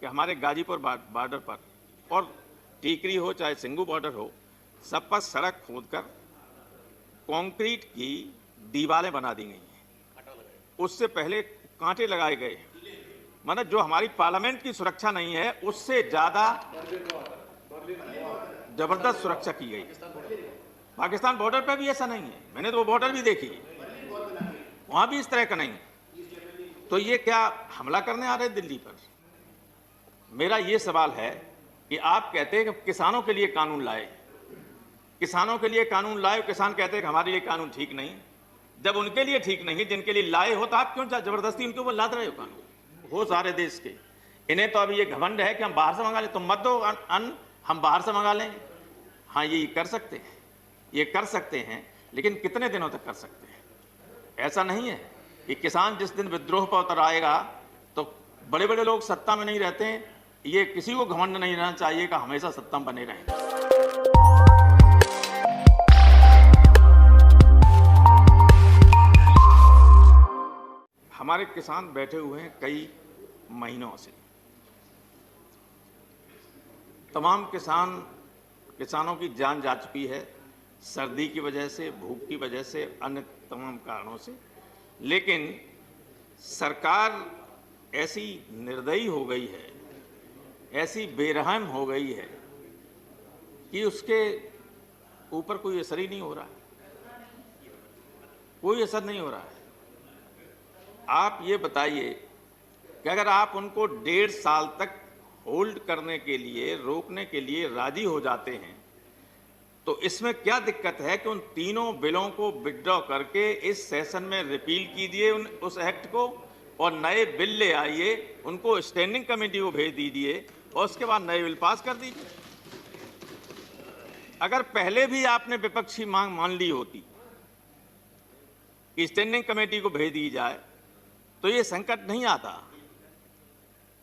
कि हमारे गाजीपुर बॉर्डर पर और टीकरी हो चाहे सिंगू बॉर्डर हो, सब पर सड़क खोदकर कंक्रीट की दीवारें बना दी गई हैं। उससे पहले कांटे लगाए गए हैं। मतलब जो हमारी पार्लियामेंट की सुरक्षा नहीं है, उससे ज्यादा जबरदस्त सुरक्षा की गई। पाकिस्तान बॉर्डर पर भी ऐसा नहीं है, मैंने तो वो बॉर्डर भी देखी, वहां भी इस तरह का नहीं है। तो ये क्या हमला करने आ रहे हैं दिल्ली पर? मेरा ये सवाल है कि आप कहते हैं कि किसानों के लिए कानून लाए, किसानों के लिए कानून लाए, किसान कहते हैं कि हमारे लिए कानून ठीक नहीं। जब उनके लिए ठीक नहीं, जिनके लिए लाए हो, तो आप क्यों जबरदस्ती उनके ऊपर लाद रहे हो कानून? हो सारे देश के, इन्हें तो अभी ये घमंड है कि हम बाहर से मंगा लें, तुम मत दो अन्न, हम बाहर से मंगा लेंगे। हाँ, ये कर सकते हैं, ये कर सकते हैं, लेकिन कितने दिनों तक कर सकते हैं? ऐसा नहीं है कि किसान जिस दिन विद्रोह पर उतर आएगा तो बड़े बड़े लोग सत्ता में नहीं रहते हैं। ये किसी को घमंड नहीं रहना चाहिए कि हमेशा सत्ता में बने रहें। हमारे किसान बैठे हुए हैं कई महीनों से। तमाम किसानों की जान जा चुकी है, सर्दी की वजह से, भूख की वजह से, अन्य तमाम कारणों से। लेकिन सरकार ऐसी निर्दयी हो गई है, ऐसी बेरहम हो गई है कि उसके ऊपर कोई असर ही नहीं हो रहा है, कोई असर नहीं हो रहा है। आप ये बताइए कि अगर आप उनको 1.5 साल तक होल्ड करने के लिए, रोकने के लिए राजी हो जाते हैं, तो इसमें क्या दिक्कत है कि उन तीनों बिलों को विथड्रॉ करके इस सेशन में रिपील कीजिए उस एक्ट को, और नए बिल ले आइए, उनको स्टैंडिंग कमेटी को भेज दीजिए, और उसके बाद नए बिल पास कर दीजिए। अगर पहले भी आपने विपक्षी मांग मान ली होती कि स्टैंडिंग कमेटी को भेज दी जाए, तो ये संकट नहीं आता।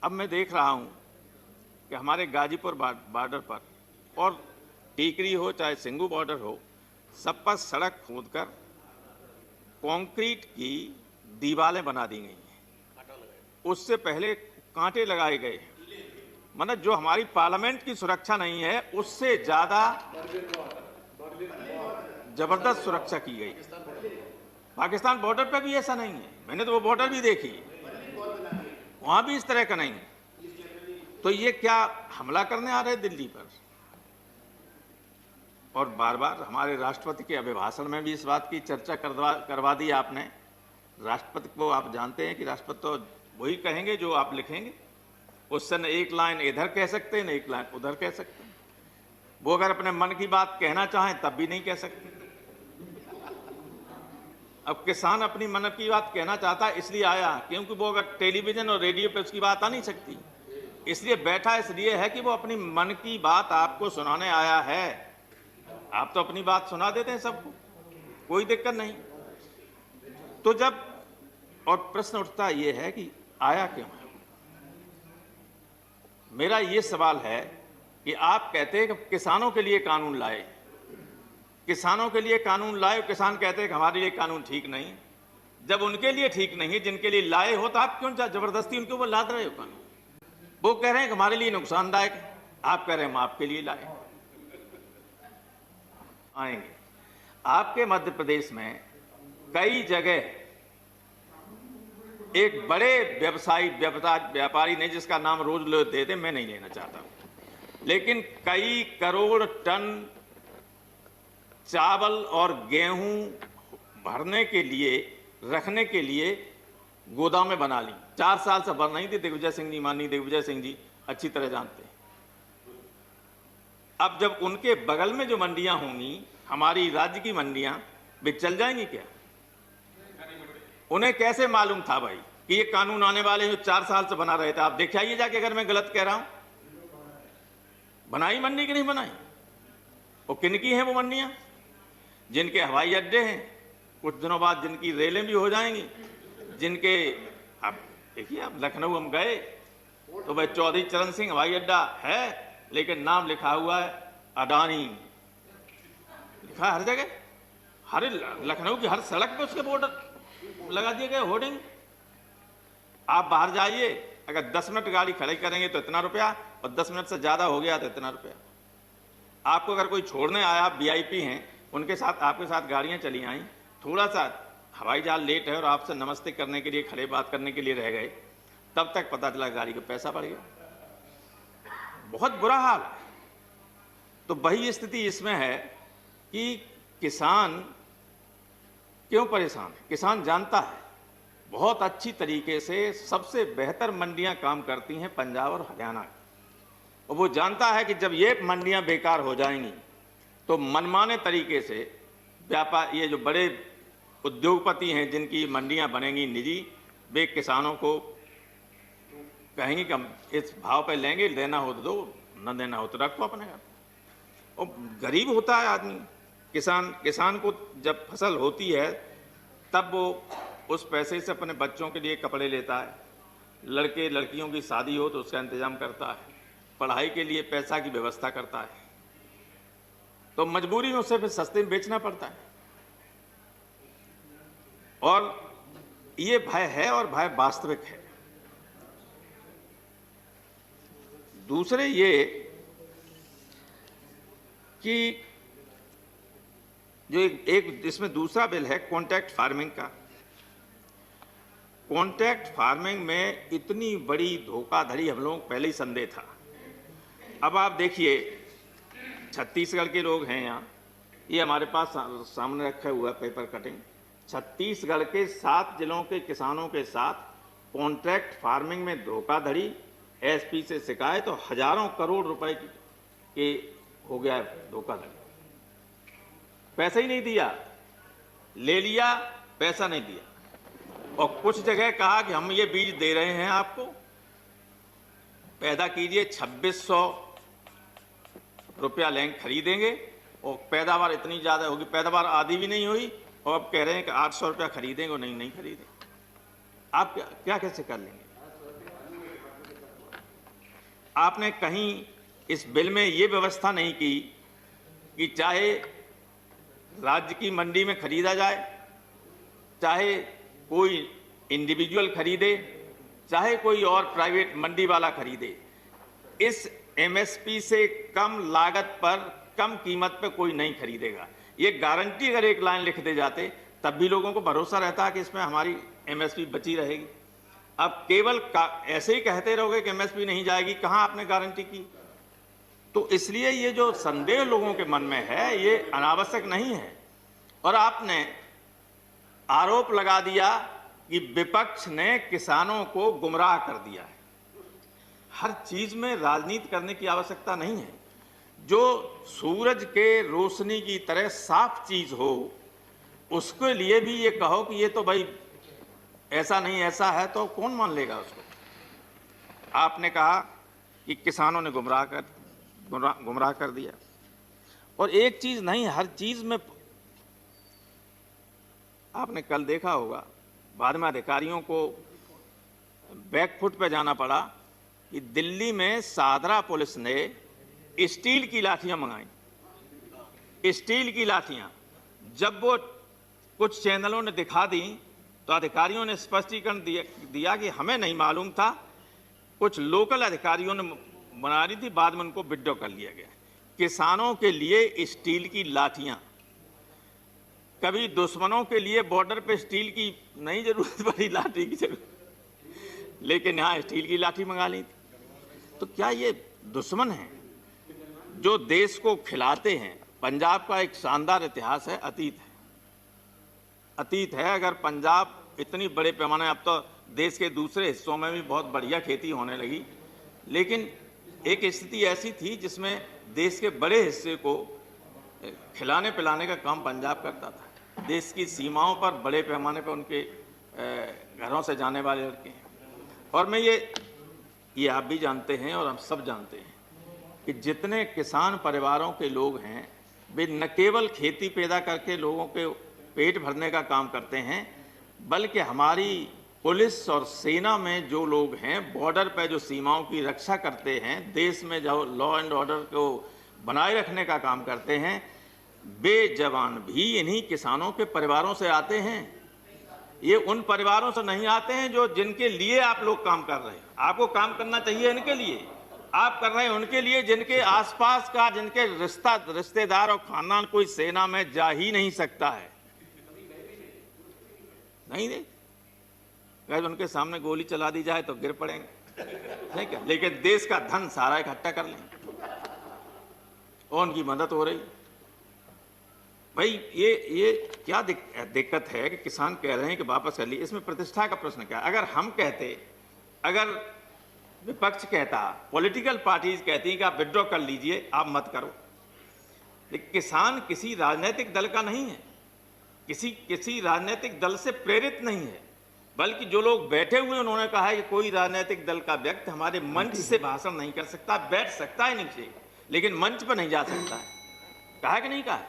अब मैं देख रहा हूं कि हमारे गाजीपुर बॉर्डर पर और टीकरी हो चाहे सिंगू बॉर्डर हो, सब पर सड़क खोदकर कंक्रीट की दीवारें बना दी गई हैं। उससे पहले कांटे लगाए गए हैं। मतलब जो हमारी पार्लियामेंट की सुरक्षा नहीं है, उससे ज्यादा जबरदस्त सुरक्षा की गई। पाकिस्तान बॉर्डर पर भी ऐसा नहीं है, मैंने तो वो बॉर्डर भी देखी, वहां भी इस तरह का नहीं है। तो ये क्या हमला करने आ रहे हैं दिल्ली पर? और बार बार हमारे राष्ट्रपति के अभिभाषण में भी इस बात की चर्चा करवा दी आपने। राष्ट्रपति को आप जानते हैं कि राष्ट्रपति तो वही कहेंगे जो आप लिखेंगे। उससे न एक लाइन इधर कह सकते हैं, न एक लाइन उधर कह सकते हैं। वो अगर अपने मन की बात कहना चाहें तब भी नहीं कह सकते। अब किसान अपनी मन की बात कहना चाहता है, इसलिए आया, क्योंकि वो अगर टेलीविजन और रेडियो पे उसकी बात आ नहीं सकती, इसलिए बैठा इसलिए है कि वो अपनी मन की बात आपको सुनाने आया है। आप तो अपनी बात सुना देते हैं सबको, कोई दिक्कत नहीं। तो जब और प्रश्न उठता ये है कि आया क्यों है? मेरा ये सवाल है कि आप कहते हैं कि किसानों के लिए कानून लाए, किसानों के लिए कानून लाए, किसान कहते हैं कि हमारे लिए कानून ठीक नहीं। जब उनके लिए ठीक नहीं, जिनके लिए लाए हो, तो आप क्यों जबरदस्ती उनके ऊपर लाद रहे हो कानून? वो कह रहे हैं कि हमारे लिए नुकसानदायक, आप कह रहे हैं हम आपके लिए लाए। आएंगे आपके मध्य प्रदेश में कई जगह एक बड़े व्यापारी ने, जिसका नाम रोज लोग देते, मैं नहीं लेना चाहता, लेकिन कई करोड़ टन चावल और गेहूं भरने के लिए, रखने के लिए गोदामें बना ली। 4 साल से बन रही थी। दिग्विजय सिंह जी, माननीय दिग्विजय सिंह जी अच्छी तरह जानते हैं। अब जब उनके बगल में जो मंडियां होंगी, हमारी राज्य की मंडियां, वे चल जाएंगी क्या? उन्हें कैसे मालूम था भाई कि ये कानून आने वाले हैं? 4 साल से बना रहे थे। आप देख आइए जाके, अगर मैं गलत कह रहा हूं। बनाई मंडी की नहीं बनाई? वो किनकी हैं वो मंडियां? जिनके हवाई अड्डे हैं, कुछ दिनों बाद जिनकी रेलें भी हो जाएंगी, जिनके, आप देखिए, आप लखनऊ हम गए तो भाई चौधरी चरण सिंह हवाई अड्डा है, लेकिन नाम लिखा हुआ है अडानी, लिखा है हर जगह, हर लखनऊ की हर सड़क पे उसके बोर्ड लगा दिए गए, होर्डिंग। आप बाहर जाइए अगर 10 मिनट गाड़ी खड़ी करेंगे तो इतना रुपया, और 10 मिनट से ज़्यादा हो गया तो इतना रुपया। आपको अगर कोई छोड़ने आया, आप वीआईपी हैं, उनके साथ आपके साथ गाड़ियाँ चली आईं, थोड़ा सा हवाई जहाज लेट है और आपसे नमस्ते करने के लिए, खड़े बात करने के लिए रह गए, तब तक पता चला गाड़ी का पैसा बढ़ गया। बहुत बुरा हाल है। तो वही स्थिति इसमें है कि किसान क्यों परेशान है। किसान जानता है बहुत अच्छी तरीके से सबसे बेहतर मंडियां काम करती हैं पंजाब और हरियाणा की, और वो जानता है कि जब ये मंडियां बेकार हो जाएंगी तो मनमाने तरीके से व्यापार, ये जो बड़े उद्योगपति हैं जिनकी मंडियां बनेंगी निजी, वे किसानों को कहेंगे कि हम इस भाव पे लेंगे, लेना हो तो दो, न देना हो तो रखो अपने घर। और गरीब होता है आदमी, किसान को जब फसल होती है तब वो उस पैसे से अपने बच्चों के लिए कपड़े लेता है, लड़के लड़कियों की शादी हो तो उसका इंतजाम करता है, पढ़ाई के लिए पैसा की व्यवस्था करता है, तो मजबूरी में उसे फिर सस्ते में बेचना पड़ता है। और ये भय है, और भय वास्तविक है। दूसरे ये कि जो एक इसमें दूसरा बिल है कॉन्ट्रैक्ट फार्मिंग का। कॉन्ट्रैक्ट फार्मिंग में इतनी बड़ी धोखाधड़ी हम लोगों को पहले ही संदेह था। अब आप देखिए, छत्तीसगढ़ के लोग हैं यहाँ, ये हमारे पास सामने रखा हुआ पेपर कटिंग, छत्तीसगढ़ के 7 जिलों के किसानों के साथ कॉन्ट्रैक्ट फार्मिंग में धोखाधड़ी, एसपी से शिकायत, और हजारों करोड़ रुपए के हो गया धोखाधड़ी। पैसा ही नहीं दिया, ले लिया, पैसा नहीं दिया, और कुछ जगह कहा कि हम ये बीज दे रहे हैं आपको, पैदा कीजिए, 2600 रुपया लेंगे, खरीदेंगे, और पैदावार इतनी ज़्यादा होगी, पैदावार आधी भी नहीं हुई, और अब कह रहे हैं कि 800 रुपया खरीदेंगे, और नहीं खरीदेंगे। आप क्या कैसे कर लेंगे? आपने कहीं इस बिल में ये व्यवस्था नहीं की कि चाहे राज्य की मंडी में खरीदा जाए, चाहे कोई इंडिविजुअल खरीदे, चाहे कोई और प्राइवेट मंडी वाला खरीदे, इस एमएसपी से कम लागत पर, कम कीमत पर कोई नहीं खरीदेगा। ये गारंटी अगर एक लाइन लिख दे जाते तब भी लोगों को भरोसा रहता है कि इसमें हमारी एमएसपी बची रहेगी। अब केवल ऐसे ही कहते रहोगे कि एमएसपी नहीं जाएगी, कहां आपने गारंटी की? तो इसलिए ये जो संदेह लोगों के मन में है ये अनावश्यक नहीं है। और आपने आरोप लगा दिया कि विपक्ष ने किसानों को गुमराह कर दिया है। हर चीज में राजनीति करने की आवश्यकता नहीं है। जो सूरज के रोशनी की तरह साफ चीज हो उसके लिए भी ये कहो कि ये तो भाई ऐसा नहीं ऐसा है, तो कौन मान लेगा उसको? आपने कहा कि किसानों ने गुमराह कर दिया। और एक चीज नहीं, हर चीज में आपने कल देखा होगा, बाद में अधिकारियों को बैकफुट पे जाना पड़ा कि दिल्ली में सादरा पुलिस ने स्टील की लाठियां मंगाई। स्टील की लाठियां जब वो कुछ चैनलों ने दिखा दी तो अधिकारियों ने स्पष्टीकरण दिया कि हमें नहीं मालूम था, कुछ लोकल अधिकारियों ने बना रही थी, बाद में उनको विड्रॉ कर लिया गया। किसानों के लिए स्टील की लाठियां, कभी दुश्मनों के लिए बॉर्डर पे स्टील की नहीं जरूरत पड़ी, लाठी की जरूरत, लेकिन यहाँ स्टील की लाठी मंगा ली थी। तो क्या ये दुश्मन हैं जो देश को खिलाते हैं? पंजाब का एक शानदार इतिहास है, अतीत है। अगर पंजाब इतनी बड़े पैमाने, अब तो देश के दूसरे हिस्सों में भी बहुत बढ़िया खेती होने लगी, लेकिन एक स्थिति ऐसी थी जिसमें देश के बड़े हिस्से को खिलाने पिलाने का काम पंजाब करता था। देश की सीमाओं पर बड़े पैमाने पर उनके घरों से जाने वाले लड़के हैं। और मैं ये आप भी जानते हैं और हम सब जानते हैं कि जितने किसान परिवारों के लोग हैं वे न केवल खेती पैदा करके लोगों के पेट भरने का काम करते हैं, बल्कि हमारी पुलिस और सेना में जो लोग हैं, बॉर्डर पर जो सीमाओं की रक्षा करते हैं, देश में जो लॉ एंड ऑर्डर को बनाए रखने का काम करते हैं, वे जवान भी इन्हीं किसानों के परिवारों से आते हैं। ये उन परिवारों से नहीं आते हैं जो जिनके लिए आप लोग काम कर रहे हैं। आपको काम करना चाहिए इनके लिए, आप कर रहे हैं उनके लिए जिनके आसपास का, जिनके रिश्तेदार और खानदान कोई सेना में जा ही नहीं सकता है। नहीं दे, अगर उनके सामने गोली चला दी जाए तो गिर पड़ेंगे, नहीं क्या, लेकिन देश का धन सारा इकट्ठा कर लेंगे और उनकी मदद हो रही। भाई ये क्या दिक्कत है कि किसान कह रहे हैं कि वापस कर लिए, इसमें प्रतिष्ठा का प्रश्न क्या है? अगर हम कहते, अगर विपक्ष कहता, पॉलिटिकल पार्टीज कहती कि आप विड्रॉ कर लीजिए, आप मत करो, लेकिन किसान किसी राजनीतिक दल का नहीं है, किसी राजनीतिक दल से प्रेरित नहीं है, बल्कि जो लोग बैठे हुए उन्होंने कहा है कि कोई राजनीतिक दल का व्यक्ति हमारे मंच से भाषण नहीं कर सकता, बैठ सकता है नीचे लेकिन मंच पर नहीं जा सकता है। कहा कि नहीं कहा?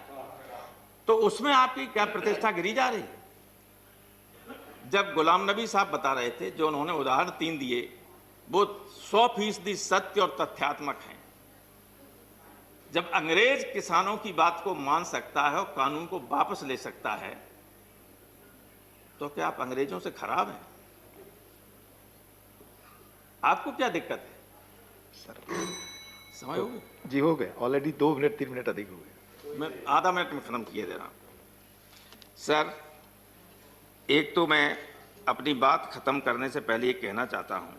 तो उसमें आपकी क्या प्रतिष्ठा गिरी जा रही है? जब गुलाम नबी साहब बता रहे थे, जो उन्होंने उदाहरण 3 दिए, वो 100% सत्य और तथ्यात्मक हैं। जब अंग्रेज किसानों की बात को मान सकता है और कानून को वापस ले सकता है, तो क्या आप अंग्रेजों से खराब हैं? आपको क्या दिक्कत है? सर समय हो गया? जी हो गए, ऑलरेडी 2 मिनट 3 मिनट अधिक हो गए। मैं आधा मिनट में खत्म किए दे रहा हूं। सर, एक तो मैं अपनी बात खत्म करने से पहले ये कहना चाहता हूं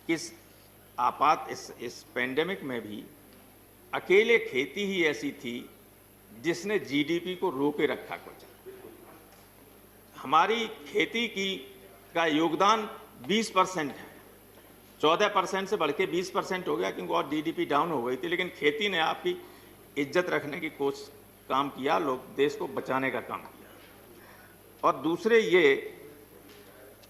कि इस पेंडेमिक में भी अकेले खेती ही ऐसी थी जिसने जीडीपी को रोके रखा। कुछ हमारी खेती का योगदान 20% है, 14% से बढ़ के 20% हो गया, क्योंकि और जीडीपी डाउन हो गई थी, लेकिन खेती ने आपकी इज्जत रखने की कोशिश काम किया, लोग देश को बचाने का काम किया। और दूसरे ये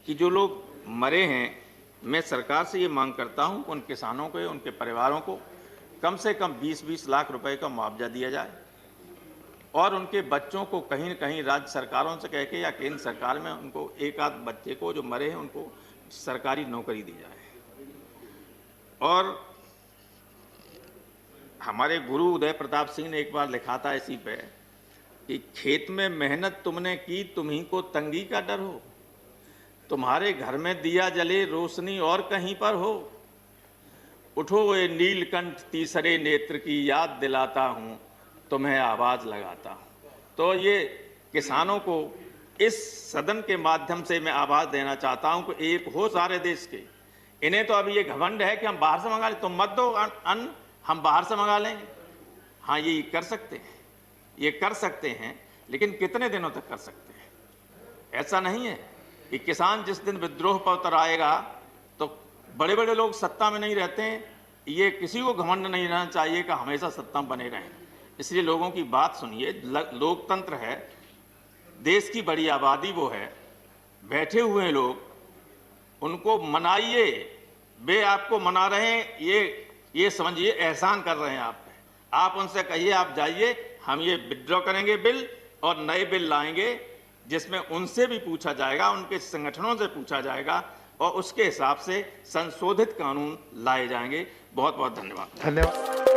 कि जो लोग मरे हैं, मैं सरकार से ये मांग करता हूं कि उन किसानों को, उनके परिवारों को कम से कम 20-20 लाख रुपए का मुआवजा दिया जाए और उनके बच्चों को कहीं न कहीं राज्य सरकारों से कह के या केंद्र सरकार में उनको एक आध बच्चे को जो मरे हैं उनको सरकारी नौकरी दी जाए। और हमारे गुरु उदय प्रताप सिंह ने एक बार लिखा था इसी पे कि खेत में मेहनत तुमने की, तुम्ही को तंगी का डर हो, तुम्हारे घर में दिया जले रोशनी और कहीं पर हो, उठो ये नीलकंठ तीसरे नेत्र की याद दिलाता हूं, तुम्हें आवाज लगाता हूं। तो ये किसानों को इस सदन के माध्यम से मैं आवाज देना चाहता हूं कि एक हो सारे देश के। इन्हें तो अभी ये घमंड है कि हम बाहर से मंगा लें, तुम मत दो अन्न, हम बाहर से मंगा लेंगे। हाँ, ये कर सकते हैं, ये कर सकते हैं, लेकिन कितने दिनों तक कर सकते हैं? ऐसा नहीं है कि किसान जिस दिन विद्रोह पर उतर आएगा तो बड़े बड़े लोग सत्ता में नहीं रहते हैं। ये किसी को घमंड नहीं रहना चाहिए कि हमेशा सत्ता में बने रहें। इसलिए लोगों की बात सुनिए, लोकतंत्र है, देश की बड़ी आबादी वो है, बैठे हुए लोग, उनको मनाइए। वे आपको मना रहे हैं, ये समझिए एहसान कर रहे हैं आप पे। आप उनसे कहिए आप जाइए, हम ये विड्रॉ करेंगे बिल और नए बिल लाएंगे जिसमें उनसे भी पूछा जाएगा, उनके संगठनों से पूछा जाएगा और उसके हिसाब से संशोधित कानून लाए जाएंगे। बहुत बहुत धन्यवाद।